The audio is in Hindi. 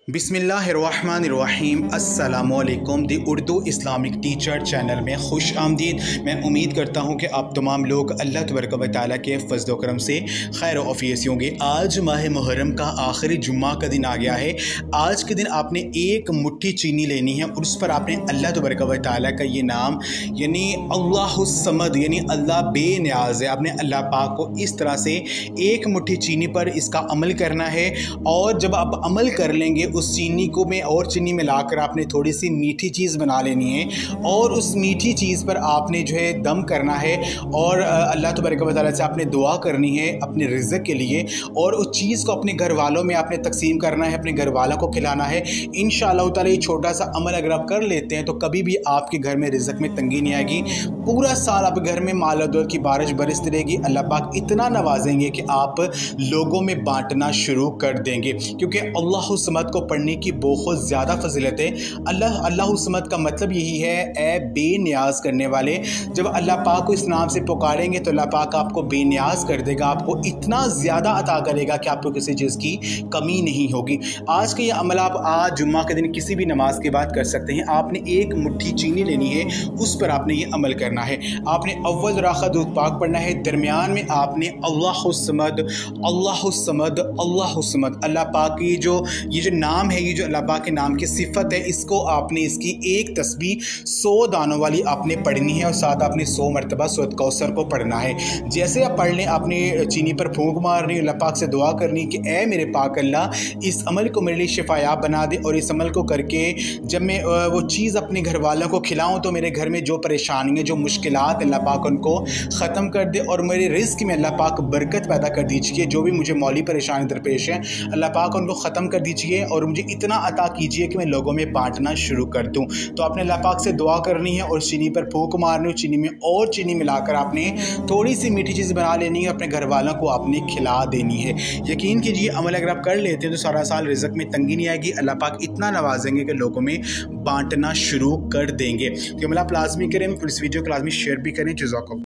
बिस्मिल्लाहिर्रहमानिर्रहीम अस्सलामुअलैकुम दी उर्दू इस्लामिक टीचर चैनल में खुश आमदीद। मैं उम्मीद करता हूँ कि आप तमाम लोग अल्लाह तबारक व तआला के फ़ज़्ल व करम से खैर व आफ़ियत होंगे। आज माह मुहर्रम का आखिरी जुम्मा का दिन आ गया है। आज के दिन आपने एक मुट्ठी चीनी लेनी है और उस पर आपने अल्लाह तबारक व तआला का ये नाम यानी अल्लाहुस्समद यानी अल्लाह बेनियाज़ है, आपने अल्लाह पाक को इस तरह से एक मुट्ठी चीनी पर इसका अमल करना है। और जब आप अमल कर लेंगे उस चीनी को में और चीनी मिलाकर आपने थोड़ी सी मीठी चीज़ बना लेनी है और उस मीठी चीज़ पर आपने जो है दम करना है और अल्लाह तबारक व तआला से आपने दुआ करनी है अपने रिज़्क़ के लिए और उस चीज़ को अपने घर वालों में आपने तकसीम करना है, अपने घर वालों को खिलाना है। इंशाअल्लाह ताला ये छोटा सा अमल अगर आप कर लेते हैं तो कभी भी आपके घर में रिज़्क़ में तंगी नहीं आएगी। पूरा साल आप घर में माल दौलत की बारिश बरसती रहेगी। अल्लाह पाक इतना नवाजेंगे कि आप लोगों में बांटना शुरू कर देंगे, क्योंकि अल्लाहुस्समद को पढ़ने की बहुत ज़्यादा फजीलत है। अल्लाहुस्समद का मतलब यही है ए बेनियाज करने वाले। जब अल्लाह पाक को इस नाम से पुकारेंगे तो अल्लाह पाक आपको बेनियाज कर देगा, आपको इतना ज़्यादा अता करेगा कि आपको किसी चीज़ की कमी नहीं होगी। आज का ये अमल आप आज जुम्मा के दिन किसी भी नमाज के बाद कर सकते हैं। आपने एक मुट्ठी चीनी लेनी है, उस पर आपने ये अमल करना है। आपने अव्वल राखा दूध पाक पढ़ना है, दरमियान में आपने अल्लाहुस्समद अल्लाहुस्समद अल्लाहुस्समद अल्लाह पाक की ये जो नाम है, ये जो अल्लाह पाक के नाम की सिफत है, इसको आपने इसकी एक तस्बीह 100 दानों वाली आपने पढ़नी है और साथ आपने 100 मरतबा सूरत कौसर को पढ़ना है। जैसे आप पढ़ लें आपने चीनी पर फूंक मारनी, अल्लाह पाक से दुआ करनी कि ए मेरे पाक अल्लाह इस अमल को मेरे लिए शिफायाब बना दे और इस अमल को करके जब मैं वो चीज़ अपने घर वालों को खिलाऊँ तो मेरे घर में जो परेशानियाँ जो मुश्किलात अल्लाह पाक उनको ख़त्म कर दे और मेरे रिज़्क़ में अल्लाह पाक बरकत पैदा कर दीजिए। जो भी मुझे मौली परेशानी दरपेश है अल्लाह पाक उनको ख़त्म कर दीजिए और मुझे इतना अता कीजिए कि मैं लोगों में बांटना शुरू कर दूं। तो आपने अल्लाह पाक से दुआ करनी है और चीनी पर फूंक मारनी, चीनी में और चीनी मिलाकर आपने थोड़ी सी मीठी चीज़ बना लेनी है, अपने घर वालों को आपने खिला देनी है। यकीन कीजिए अमल अगर आप कर लेते हैं तो सारा साल रिज़्क़ में तंगी नहीं आएगी। अल्लाह पाक इतना नवाजेंगे कि लोगों में बांटना शुरू कर देंगे। तो अमल आप लाजमी करें और इस वीडियो को लाजमी शेयर भी करें। जज़ाकल्लाह।